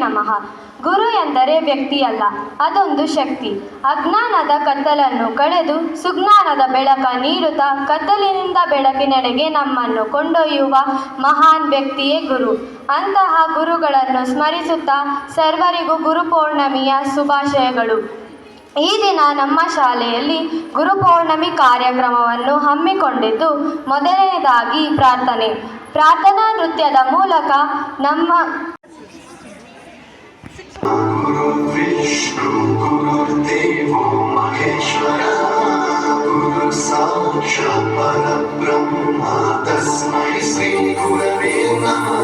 ನಮಃ. ಗುರು ಎಂದರೆ ವ್ಯಕ್ತಿಯಲ್ಲ, ಅದೊಂದು ಶಕ್ತಿ. ಅಜ್ಞಾನದ ಕತ್ತಲನ್ನು ಕಳೆದು ಸುಜ್ಞಾನದ ಬೆಳಕ ನೀಡುತ್ತಾ ಕತ್ತಲಿನಿಂದ ಬೆಳಕಿನೆಡೆಗೆ ನಮ್ಮನ್ನು ಕೊಂಡೊಯ್ಯುವ ಮಹಾನ್ ವ್ಯಕ್ತಿಯೇ ಗುರು. ಅಂತಹ ಗುರುಗಳನ್ನು ಸ್ಮರಿಸುತ್ತಾ ಸರ್ವರಿಗೂ ಗುರುಪೌರ್ಣಮಿಯ ಶುಭಾಶಯಗಳು. ಈ ದಿನ ನಮ್ಮ ಶಾಲೆಯಲ್ಲಿ ಗುರುಪೌರ್ಣಮಿ ಕಾರ್ಯಕ್ರಮವನ್ನು ಹಮ್ಮಿಕೊಂಡಿದ್ದು, ಮೊದಲನೇದಾಗಿ ಪ್ರಾರ್ಥನಾ ನೃತ್ಯದ ಮೂಲಕ ನಮ್ಮ ಗುರು ವಿಷ್ಣು ಗುರುದೇವೋ ಮಹೇಶ್ವರ ಗುರು ಸಾಕ್ಷಾತ್ ಪರಬ್ರಹ್ಮ ತಸ್ಮೈ ಶ್ರೀ ಗುರವೇ ನಮಃ.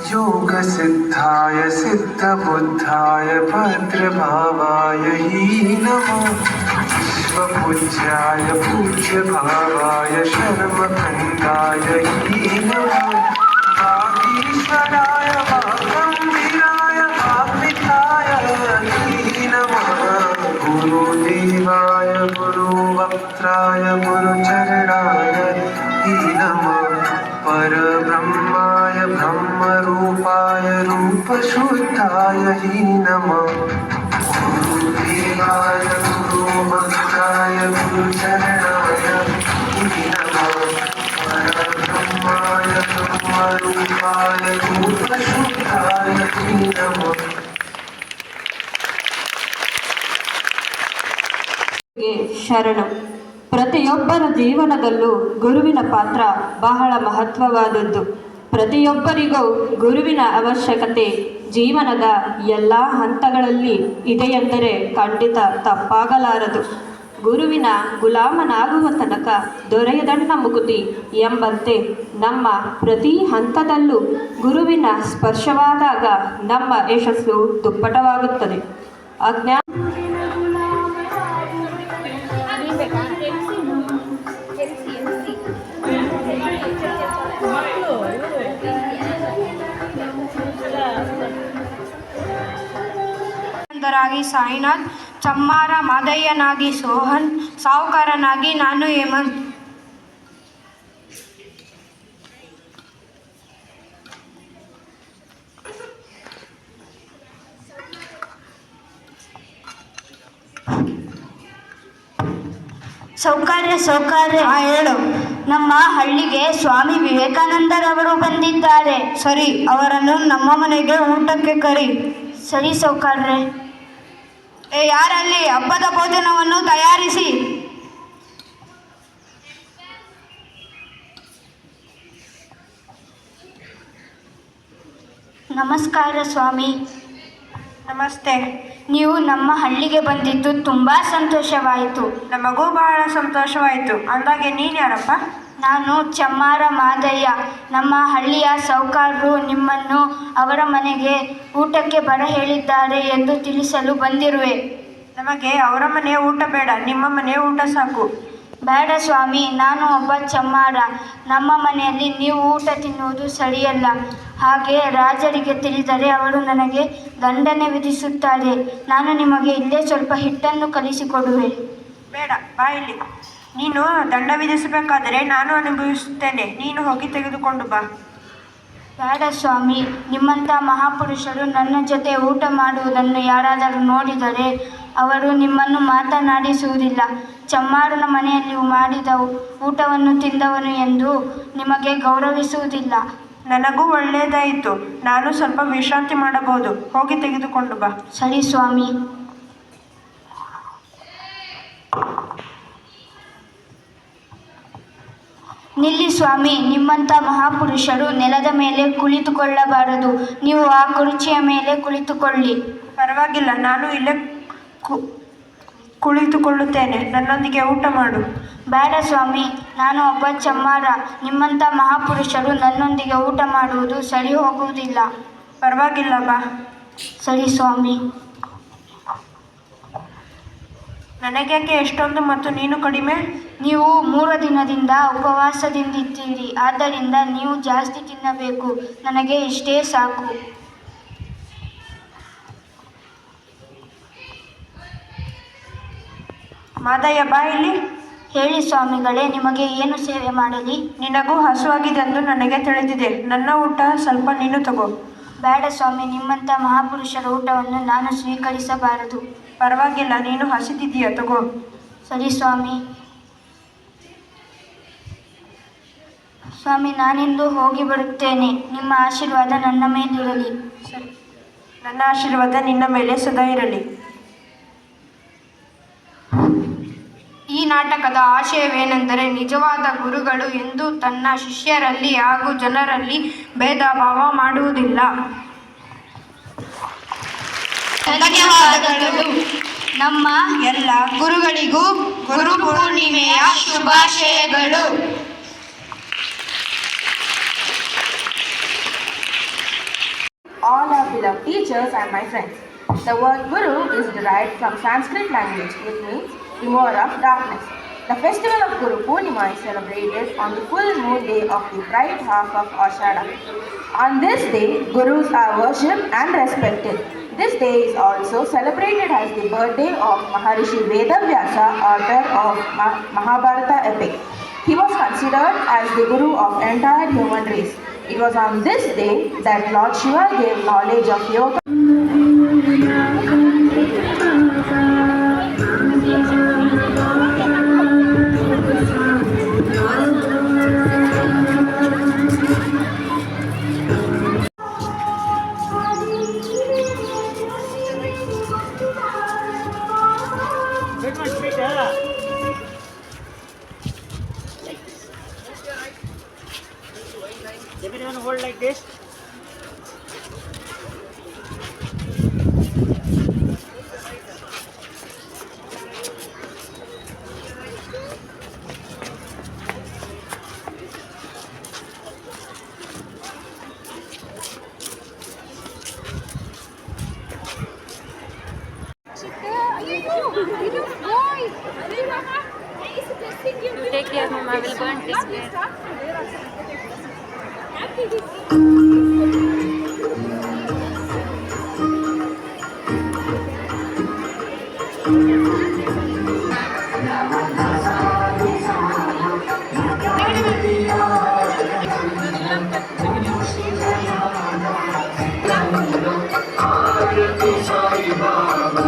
योग सिद्धाय सिद्ध बुद्धाय भद्रभावाय ही नमो. विश्वपूज्याय पूज्य भावाय शर्मखंडाय ही नमो. वागीश्वराय वागंभीराय वाग्मिताय ही नमः. गुरुदेवाय गुरुवक्त्राय गुरुचरणाय ही नमः. परब्रह्माय ब्रह्मरूपाय रूपशुद्धाय ही नमः. गुरुदेवाय गुरुभक्ताय गुरुचरणाय ही नमः. परब्रह्माय ब्रह्मरूपाय रूपशुद्धाय ही नमः. ಶರಣು. ಪ್ರತಿಯೊಬ್ಬರ ಜೀವನದಲ್ಲೂ ಗುರುವಿನ ಪಾತ್ರ ಬಹಳ ಮಹತ್ವವಾದದ್ದು. ಪ್ರತಿಯೊಬ್ಬರಿಗೂ ಗುರುವಿನ ಅವಶ್ಯಕತೆ ಜೀವನದ ಎಲ್ಲ ಹಂತಗಳಲ್ಲಿ ಇದೆಯೆಂದರೆ ಖಂಡಿತ ತಪ್ಪಾಗಲಾರದು. ಗುರುವಿನ ಗುಲಾಮನಾಗುವ ತನಕ ದೊರೆಯದಣ್ಣ ಮುಕುತಿ ಎಂಬಂತೆ ನಮ್ಮ ಪ್ರತಿ ಹಂತದಲ್ಲೂ ಗುರುವಿನ ಸ್ಪರ್ಶವಾದಾಗ ನಮ್ಮ ಯಶಸ್ಸು ದುಪ್ಪಟವಾಗುತ್ತದೆ. ಅಜ್ಞಾನ ಸಾಯಿನಾಥ್, ಚಮ್ಮಾರ ಮಾದಯ್ಯನಾಗಿ ಸೋಹನ್, ಸಾಹುಕಾರನಾಗಿ ನಾನು ಹೇಮಂತ್. ಸೌಕರ್ಯ ಹೇಳು. ನಮ್ಮ ಹಳ್ಳಿಗೆ ಸ್ವಾಮಿ ವಿವೇಕಾನಂದರವರು ಬಂದಿದ್ದಾರೆ. ಸರಿ, ಅವರನ್ನು ನಮ್ಮ ಮನೆಗೆ ಊಟಕ್ಕೆ ಕರಿ. ಸರಿ ಸೌಕರ್ಯ. ಯಾರಲ್ಲಿ ಹಬ್ಬದ ಭೋಜನವನ್ನು ತಯಾರಿಸಿ. ನಮಸ್ಕಾರ ಸ್ವಾಮಿ. ನಮಸ್ತೆ. ನೀವು ನಮ್ಮ ಹಳ್ಳಿಗೆ ಬಂದಿದ್ದು ತುಂಬ ಸಂತೋಷವಾಯಿತು. ನಮಗೂ ಬಹಳ ಸಂತೋಷವಾಯಿತು. ಅಂದಾಗೆ ನೀನು ಯಾರಪ್ಪ? ನಾನು ಚಮ್ಮಾರ ಮಾದಯ್ಯ. ನಮ್ಮ ಹಳ್ಳಿಯ ಸಾಹುಕಾರರು ನಿಮ್ಮನ್ನು ಅವರ ಮನೆಗೆ ಊಟಕ್ಕೆ ಬರ ಹೇಳಿದ್ದಾರೆ ಎಂದು ತಿಳಿಸಲು ಬಂದಿರುವೆ. ನಮಗೆ ಅವರ ಮನೆಯ ಊಟ ಬೇಡ, ನಿಮ್ಮ ಮನೆಯ ಊಟ ಸಾಕು. ಬೇಡ ಸ್ವಾಮಿ, ನಾನು ಒಬ್ಬ ಚಮ್ಮಾರ. ನಮ್ಮ ಮನೆಯಲ್ಲಿ ನೀವು ಊಟ ತಿನ್ನುವುದು ಸರಿಯಲ್ಲ. ಹಾಗೆ ರಾಜರಿಗೆ ತಿಳಿದರೆ ಅವರು ನನಗೆ ದಂಡನೆ ವಿಧಿಸುತ್ತಾರೆ. ನಾನು ನಿಮಗೆ ಇಲ್ಲೇ ಸ್ವಲ್ಪ ಹಿಟ್ಟನ್ನು ಕಲಿಸಿಕೊಡುವೆ. ಬೇಡ, ಬಾ ಇಲ್ಲಿ. ನೀನು ದಂಡ ವಿಧಿಸಬೇಕಾದರೆ ನಾನು ಅನುಭವಿಸುತ್ತೇನೆ. ನೀನು ಹೋಗಿ ತೆಗೆದುಕೊಂಡು ಬಾ. ಬೇಡ ಸ್ವಾಮಿ, ನಿಮ್ಮಂಥ ಮಹಾಪುರುಷರು ನನ್ನ ಜೊತೆ ಊಟ ಮಾಡುವುದನ್ನು ಯಾರಾದರೂ ನೋಡಿದರೆ ಅವರು ನಿಮ್ಮನ್ನು ಮಾತನಾಡಿಸುವುದಿಲ್ಲ. ಚಮ್ಮಾರನ ಮನೆಯಲ್ಲಿ ಮಾಡಿದ ಊಟವನ್ನು ತಿಂದವನು ಎಂದು ನಿಮಗೆ ಗೌರವಿಸುವುದಿಲ್ಲ. ನನಗೂ ಒಳ್ಳೆಯದಾಯಿತು. ನಾನು ಸ್ವಲ್ಪ ವಿಶ್ರಾಂತಿ ಮಾಡಬಹುದು. ಹೋಗಿ ತೆಗೆದುಕೊಂಡು ಬಾ. ಸರಿ ಸ್ವಾಮಿ. ನಿಲ್ಲಿ ಸ್ವಾಮಿ, ನಿಮ್ಮಂಥ ಮಹಾಪುರುಷರು ನೆಲದ ಮೇಲೆ ಕುಳಿತುಕೊಳ್ಳಬಾರದು. ನೀವು ಆ ಕುರ್ಚಿಯ ಮೇಲೆ ಕುಳಿತುಕೊಳ್ಳಿ. ಪರವಾಗಿಲ್ಲ, ನಾನು ಇಲ್ಲೇ ಕುಳಿತುಕೊಳ್ಳುತ್ತೇನೆ. ನನ್ನೊಂದಿಗೆ ಊಟ ಮಾಡು. ಬೇಡ ಸ್ವಾಮಿ, ನಾನು ಒಬ್ಬ ಚಮ್ಮಾರ. ನಿಮ್ಮಂಥ ಮಹಾಪುರುಷರು ನನ್ನೊಂದಿಗೆ ಊಟ ಮಾಡುವುದು ಸರಿ ಹೋಗುವುದಿಲ್ಲ. ಪರವಾಗಿಲ್ಲ, ಬಾ. ಸರಿ ಸ್ವಾಮಿ. ನನಗೇಕೆ ಎಷ್ಟೊಂದು ಮತ್ತು ನೀನು ಕಡಿಮೆ? ನೀವು 3 ದಿನದಿಂದ ಉಪವಾಸದಿಂದಿದ್ದೀರಿ, ಆದ್ದರಿಂದ ನೀವು ಜಾಸ್ತಿ ತಿನ್ನಬೇಕು. ನನಗೆ ಇಷ್ಟೇ ಸಾಕು. ಮಾದಯ್ಯ, ಬಾ ಇಲ್ಲಿ. ಹೇಳಿ ಸ್ವಾಮಿಗಳೇ, ನಿಮಗೆ ಏನು ಸೇವೆ ಮಾಡಲಿ? ನಿನಗೂ ಹಸುವಾಗಿದೆ ಎಂದು ನನಗೆ ತಿಳಿದಿದೆ. ನನ್ನ ಊಟ ಸ್ವಲ್ಪ ನೀನು ತಗೋ. ಬೇಡ ಸ್ವಾಮಿ, ನಿಮ್ಮಂಥ ಮಹಾಪುರುಷರ ಊಟವನ್ನು ನಾನು ಸ್ವೀಕರಿಸಬಾರದು. ಪರವಾಗಿಲ್ಲ, ನೀನು ಹಸಿದಿದ್ದೀಯ, ತಗೋ. ಸರಿ ಸ್ವಾಮಿ. ಸ್ವಾಮಿ, ನಾನಿಂದು ಹೋಗಿ ಬರುತ್ತೇನೆ. ನಿಮ್ಮ ಆಶೀರ್ವಾದ ನನ್ನ ಮೇಲಿರಲಿ. ಸರಿ, ನನ್ನ ಆಶೀರ್ವಾದ ನಿನ್ನ ಮೇಲೆ ಸದಾ ಇರಲಿ. ಈ ನಾಟಕದ ಆಶಯವೇನೆಂದರೆ, ನಿಜವಾದ ಗುರುಗಳು ಎಂದೂ ತನ್ನ ಶಿಷ್ಯರಲ್ಲಿ ಹಾಗೂ ಜನರಲ್ಲಿ ಭೇದ ಭಾವ ಮಾಡುವುದಿಲ್ಲ. ಧನ್ಯವಾದಗಳು. ನಮ್ಮ ಎಲ್ಲ ಗುರುಗಳಿಗೂ ಗುರು ಪೂರ್ಣಿಮೆಯ ಶುಭಾಶಯಗಳು. All our beloved teachers and my friends. The word Guru is derived from Sanskrit language, which means remover of darkness. The festival of Guru Purnima is celebrated on the full moon day of the bright half of Ashada. On this day, Gurus are worshipped and respected. This day is also celebrated as the birthday of Maharishi Vedavyasa, author of Mahabharata epic. He was considered as the Guru of entire human race. It was on this day that Lord Shiva gave knowledge of yoga. Everyone hold like this. Take care, Mama. I will go and take care. Sai Baba